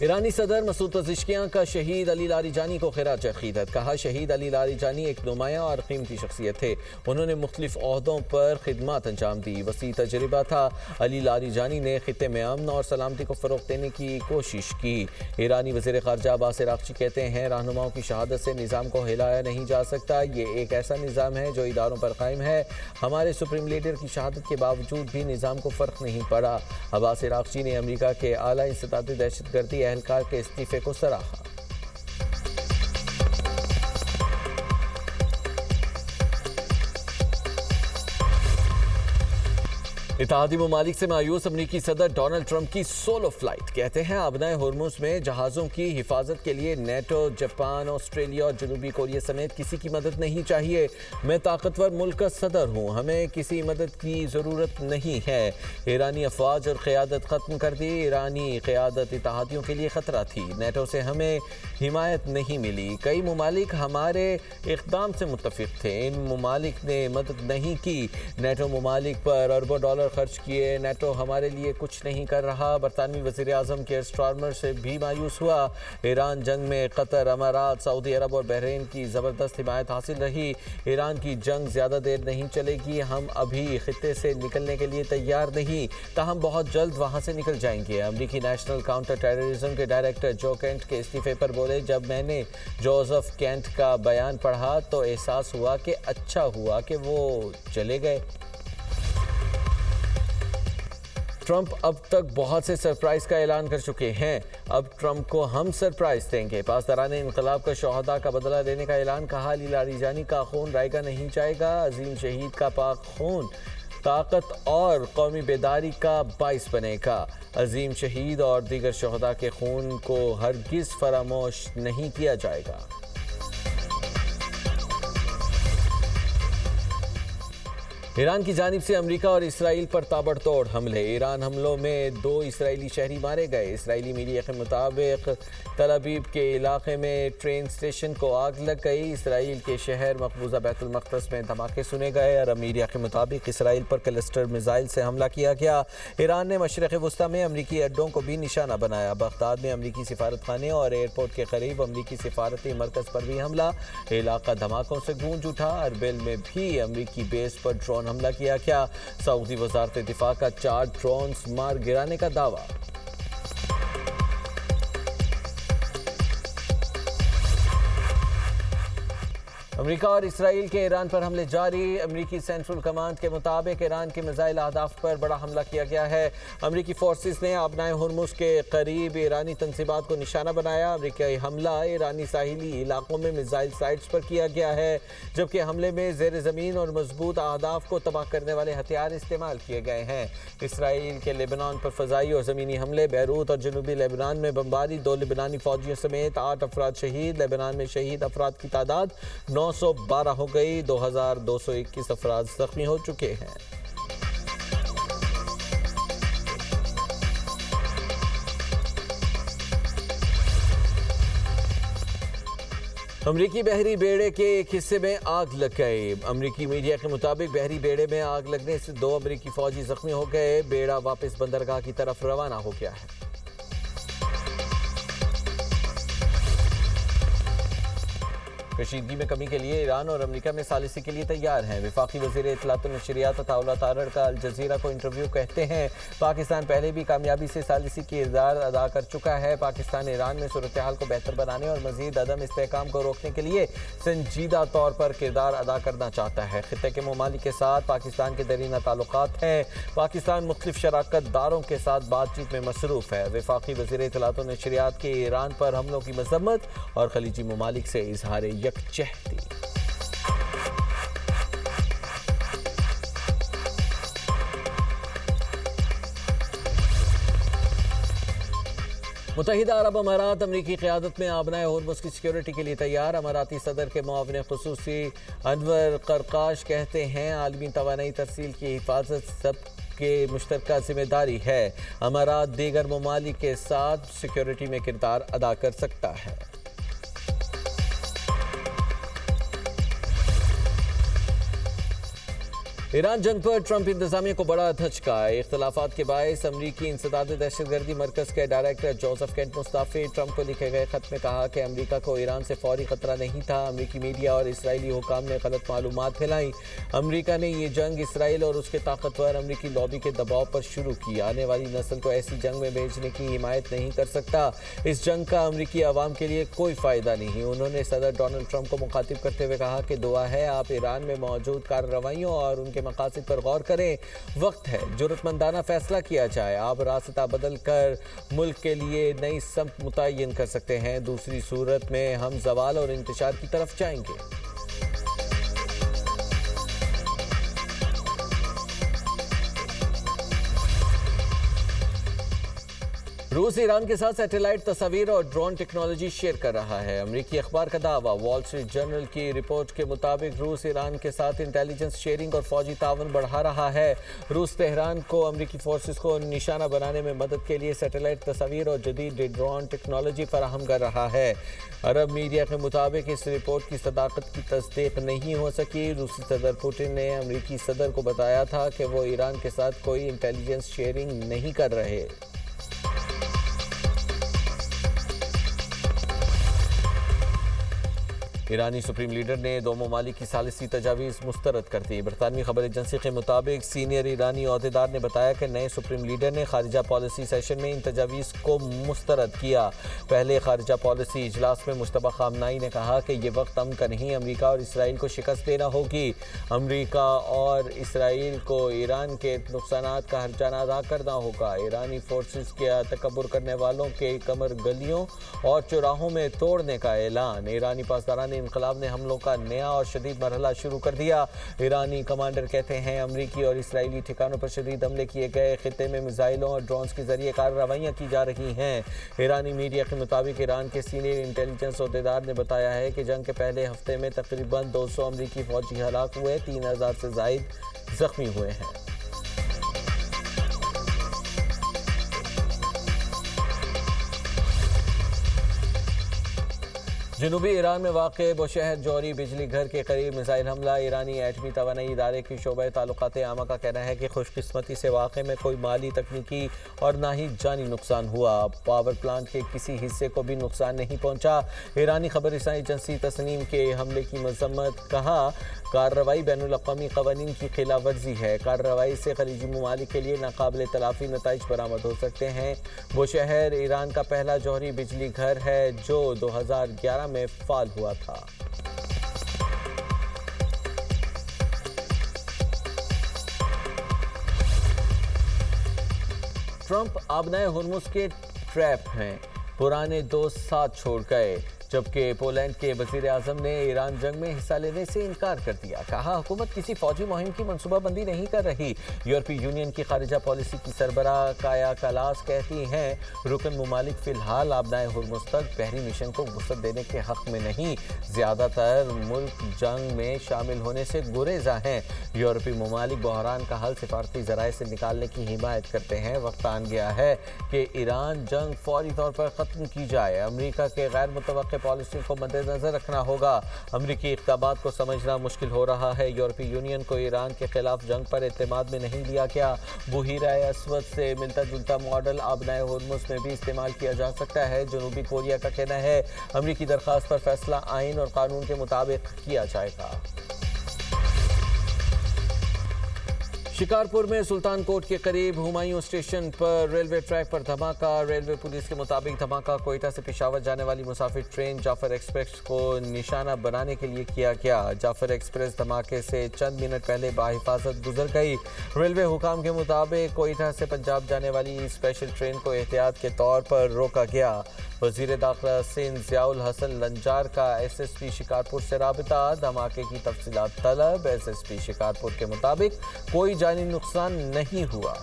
ایرانی صدر Masoud Pezeshkian کا شہید علی لاریجانی کو خراج عقیدت، کہا شہید علی لاریجانی ایک نمایاں اور قیمتی شخصیت تھے، انہوں نے مختلف عہدوں پر خدمات انجام دی، وسیع تجربہ تھا۔ علی لاریجانی نے خطے میں امن اور سلامتی کو فروغ دینے کی کوشش کی۔ ایرانی وزیر خارجہ عباس عراقچی کہتے ہیں رہنماؤں کی شہادت سے نظام کو ہلایا نہیں جا سکتا، یہ ایک ایسا نظام ہے جو اداروں پر قائم ہے، ہمارے سپریم لیڈر کی شہادت کے باوجود بھی نظام کو فرق نہیں پڑا۔ عباس عراقچی نے امریکہ کے اعلیٰ انسداد دہشت گردی اہلکار کے استعفے کو سراہا۔ اتحادی ممالک سے مایوس امریکی صدر ڈونلڈ ٹرمپ کی سولو فلائٹ، کہتے ہیں ابنائے ہرمز میں جہازوں کی حفاظت کے لیے نیٹو، جاپان، آسٹریلیا اور جنوبی کوریا سمیت کسی کی مدد نہیں چاہیے، میں طاقتور ملک کا صدر ہوں، ہمیں کسی مدد کی ضرورت نہیں ہے۔ ایرانی افواج اور قیادت ختم کر دی، ایرانی قیادت اتحادیوں کے لیے خطرہ تھی، نیٹو سے ہمیں حمایت نہیں ملی، کئی ممالک ہمارے اقدام سے متفق تھے، ان ممالک نے مدد نہیں کی، نیٹو ممالک پر اربوں ڈالر خرچ کیے، نیٹو ہمارے لیے کچھ نہیں کر رہا۔ برطانوی وزیر اعظم کیئر سٹارمر سے بھی مایوس ہوا، ایران جنگ میں قطر، امارات، سعودی عرب اور بحرین کی زبردست حمایت حاصل رہی، ایران کی جنگ زیادہ دیر نہیں چلے گی، ہم ابھی خطے سے نکلنے کے لیے تیار نہیں، تاہم بہت جلد وہاں سے نکل جائیں گے۔ امریکی نیشنل کاؤنٹر ٹیررزم کے ڈائریکٹر جو کینٹ کے استعفے پر بولے، جب میں نے جوزف کینٹ کا بیان پڑھا تو احساس ہوا کہ اچھا ہوا کہ وہ چلے گئے۔ ٹرمپ اب تک بہت سے سرپرائز کا اعلان کر چکے ہیں، اب ٹرمپ کو ہم سرپرائز دیں گے، پاسداران انقلاب کا شہداء کا بدلہ لینے کا اعلان، کہا علی لاریجانی کا خون رائے گا نہیں جائے گا، عظیم شہید کا پاک خون طاقت اور قومی بیداری کا باعث بنے گا، عظیم شہید اور دیگر شہداء کے خون کو ہرگز فراموش نہیں کیا جائے گا۔ ایران کی جانب سے امریکہ اور اسرائیل پر تابڑ توڑ حملے، ایران حملوں میں 2 اسرائیلی شہری مارے گئے، اسرائیلی میڈیا کے مطابق تل ابیب کے علاقے میں ٹرین اسٹیشن کو آگ لگ گئی، اسرائیل کے شہر مقبوضہ بیت المقدس میں دھماکے سنے گئے، عرب میڈیا کے مطابق اسرائیل پر کلسٹر میزائل سے حملہ کیا گیا، ایران نے مشرق وسطی میں امریکی اڈوں کو بھی نشانہ بنایا، بغداد میں امریکی سفارت خانے اور ایئرپورٹ کے قریب امریکی سفارتی مرکز پر بھی حملہ، علاقہ دھماکوں سے گونج اٹھا، اربیل میں بھی امریکی بیس پر ڈرون حملہ کیا گیا، سعودی وزارت دفاع کا 4 ڈرونز مار گرانے کا دعویٰ۔ امریکہ اور اسرائیل کے ایران پر حملے جاری، امریکی سینٹرل کمانڈ کے مطابق ایران کے میزائل اہداف پر بڑا حملہ کیا گیا ہے، امریکی فورسز نے آبنائے ہرمز کے قریب ایرانی تنصیبات کو نشانہ بنایا، امریکی حملہ ایرانی ساحلی علاقوں میں میزائل سائٹس پر کیا گیا ہے، جبکہ حملے میں زیر زمین اور مضبوط اہداف کو تباہ کرنے والے ہتھیار استعمال کیے گئے ہیں۔ اسرائیل کے لبنان پر فضائی اور زمینی حملے، بیروت اور جنوبی لبنان میں بمباری، 2 لبنانی فوجیوں سمیت 8 افراد شہید، لبنان میں شہید افراد کی تعداد 912 ہو گئی، 2221 افراد زخمی ہو چکے ہیں۔ امریکی بحری بیڑے کے ایک حصے میں آگ لگ گئی، امریکی میڈیا کے مطابق بحری بیڑے میں آگ لگنے سے 2 امریکی فوجی زخمی ہو گئے، بیڑا واپس بندرگاہ کی طرف روانہ ہو گیا ہے۔ کشیدگی میں کمی کے لیے ایران اور امریکہ میں ثالثی کے لیے تیار ہیں، وفاقی وزیر اطلاعات و نشریات عطاءاللہ تارڑ کا الجزیرہ کو انٹرویو، کہتے ہیں پاکستان پہلے بھی کامیابی سے ثالثی کی کردار ادا کر چکا ہے، پاکستان ایران میں صورتحال کو بہتر بنانے اور مزید عدم استحکام کو روکنے کے لیے سنجیدہ طور پر کردار ادا کرنا چاہتا ہے، خطے کے ممالک کے ساتھ پاکستان کے درینہ تعلقات ہیں، پاکستان مختلف شراکت داروں کے ساتھ بات چیت میں مصروف ہے، وفاقی وزیر اطلاعات و نشریات کے ایران پر حملوں کی مذمت اور خلیجی ممالک سے اظہار یکجہتی۔ متحدہ عرب امارات امریکی قیادت میں آبنائے ہرمز کی سیکیورٹی کے لیے تیار، اماراتی صدر کے معاون خصوصی انور قرقاش کہتے ہیں عالمی توانائی ترسیل کی حفاظت سب کی مشترکہ ذمہ داری ہے، امارات دیگر ممالک کے ساتھ سیکیورٹی میں کردار ادا کر سکتا ہے۔ ईरान जंग पर ट्रंप इंतजामिया को बड़ा धचका। इख्तलाफात के बायस अमरीकी इंसदाद दहशतगर्दी मरकज के director Joseph Kent Mustafi Trump को लिखे गए खत में कहा कि अमरीका को ईरान से फौरी खतरा नहीं था। अमरीकी मीडिया और इसराइली हुकाम ने गलत मालूमात फैलाई। अमरीका ने ये जंग इसराइल और उसके ताकतवर अमरीकी लॉबी के दबाव पर शुरू की। आने वाली नस्ल को ऐसी जंग में भेजने की हिमायत नहीं कर सकता। इस जंग का अमरीकी अवाम के लिए कोई फायदा नहीं। उन्होंने सदर डोनाल्ड ट्रंप को मुखातिब करते हुए कहा कि दुआ है आप ईरान में मौजूद कार्रवाइयों और उनके मकासद पर गौर करें। वक्त है जुर्रतमंदाना फैसला किया जाए। आप रास्ता बदल कर मुल्क के लिए नई समत मुतय्यन कर सकते हैं। दूसरी सूरत में हम ज़वाल और इंतशार की तरफ जाएंगे। रूस ईरान के साथ सैटेलाइट तस्वीर और ड्रोन टेक्नोलॉजी शेयर कर रहा है। अमरीकी अखबार का दावा। वॉल स्ट्रीट जर्नल की रिपोर्ट के मुताबिक रूस ईरान के साथ इंटेलिजेंस शेयरिंग और फौजी तावन बढ़ा रहा है। रूस तेहरान को अमरीकी फोर्सेस को निशाना बनाने में मदद के लिए सैटेलाइट तस्वीर और जदीद ड्रोन टेक्नोलॉजी फराहम कर रहा है। अरब मीडिया के मुताबिक इस रिपोर्ट की सदाकत की तस्दीक नहीं हो सकी। रूसी सदर पुतिन ने अमरीकी सदर को बताया था कि वो ईरान के साथ कोई इंटेलिजेंस शेयरिंग नहीं कर रहे। ईरानी सुप्रीम लीडर ने दो ममालिक की सालिसी तजावीज़ मुस्तरद कर दी। बरतानवी खबर एजेंसी के मुताबिक सीनियर ईरानी अहदेदार ने बताया कि नए सुप्रीम लीडर ने खारिजा पॉलिसी सेशन में इन तजावीज़ को मुस्तरद किया। पहले खारिजा पॉलिसी इजलास में मुश्तबा खामनाई ने कहा कि ये वक्त अमन का नहीं, अमरीका और इसराइल को शिकस्त देना होगी। अमरीका और इसराइल को ईरान के नुकसानात का हर्जाना अदा करना होगा। ईरानी फोर्सेस के तकब्बुर करने वालों के कमर गलियों और चौराहों में तोड़ने का ऐलान। ईरानी पासदारान इनकलाब ने हमलों का नया और शदीद मरहला शुरू कर दिया। ईरानी कमांडर कहते हैं अमरीकी और इसराइली ठिकानों पर शदीद हमले किए गए। खित्ते में मिसाइलों और ड्रोन्स के जरिए कार्रवाइयाँ की जा रही हैं। ईरानी मीडिया के मुताबिक ईरान के सीनियर इंटेलिजेंस अहदेदार ने बताया है कि जंग के पहले हफ्ते में तकरीबन 200 अमरीकी फौजी हलाक हुए, 3000 से ज़ायद जख्मी हुए हैं। जनूबी ईरान में वाक़ बुशहर जौहरी बिजली घर के करीब मिसाइल हमला। ईरानी एटमी तवानाई इदारे की शोबे ताल्लुकात आमा का कहना है कि खुशकिस्मती से वाक़े में कोई माली, तकनीकी और ना ही जानी नुकसान हुआ। पावर प्लांट के किसी हिस्से को भी नुकसान नहीं पहुंचा। ईरानी खबर रसानी एजेंसी तस्नीम के हमले की मजम्मत। कहा कार्रवाई बैनुल अक़वामी क़वानीन की खिलाफ वर्जी है। कार्रवाई से खलीजी ममालिक के लिए नाकाबिल तलाफ़ी नताइज बरामद हो सकते हैं। बुशहर ईरान का पहला जौहरी बिजली घर है जो 2011 में फाल हुआ था। ट्रंप आबनाए हुर्मुज़ के ट्रैप हैं। पुराने दोस्त साथ छोड़ गए। जबकि पोलैंड के वज़ीर आज़म ने ईरान जंग में हिस्सा लेने से इनकार कर दिया। कहा हुकूमत किसी फौजी मुहिम की मनसूबाबंदी नहीं कर रही। यूरोपीय यूनियन की खारिजा पॉलिसी की सरबराह काया कलास कहती हैं रुकन ममालिक फ़िलहाल आबनाए हुर्मुज़ तक बहरी मिशन को वसअत देने के हक़ में नहीं। ज़्यादातर मुल्क जंग में शामिल होने से गुरेज़ा हैं। यूरोपीय ममालिक बहरान का हल सिफारती ज़राए से निकालने की हिमायत करते हैं। वक्त आन गया है कि ईरान जंग फौरी तौर पर ख़त्म की जाए। अमरीका के गैर मुतवक्के पॉलिसी को मद्देनजर रखना होगा। अमरीकी इक़दामात को समझना मुश्किल हो रहा है। यूरोपीय यूनियन को ईरान के खिलाफ जंग पर एतमाद में नहीं लिया गया। बुहीरा अस्वद से मिलता जुलता मॉडल आबनाए हुर्मुज़ में भी इस्तेमाल किया जा सकता है। जनूबी कोरिया का कहना है अमरीकी दरख्वास्त पर फैसला आइन और कानून के मुताबिक किया जाएगा। शिकारपुर में सुल्तान कोट के करीब हुमायूं स्टेशन पर रेलवे ट्रैक पर धमाका। रेलवे पुलिस के मुताबिक धमाका कोयटा से पेशावर जाने वाली मुसाफिर ट्रेन जाफर एक्सप्रेस को निशाना बनाने के लिए किया गया। जाफर एक्सप्रेस धमाके से चंद मिनट पहले बाहिफाजत गुजर गई। रेलवे हुकाम के मुताबिक कोयटा से पंजाब जाने वाली स्पेशल ट्रेन को एहतियात के तौर पर रोका गया। वज़ीर दाखिला सिंध ज़ियाउल हसन लंजार का SSP शिकारपुर से राबिता। धमाके की तफसीलात तलब। SSP शिकारपुर के मुताबिक कोई जानी नुकसान नहीं हुआ।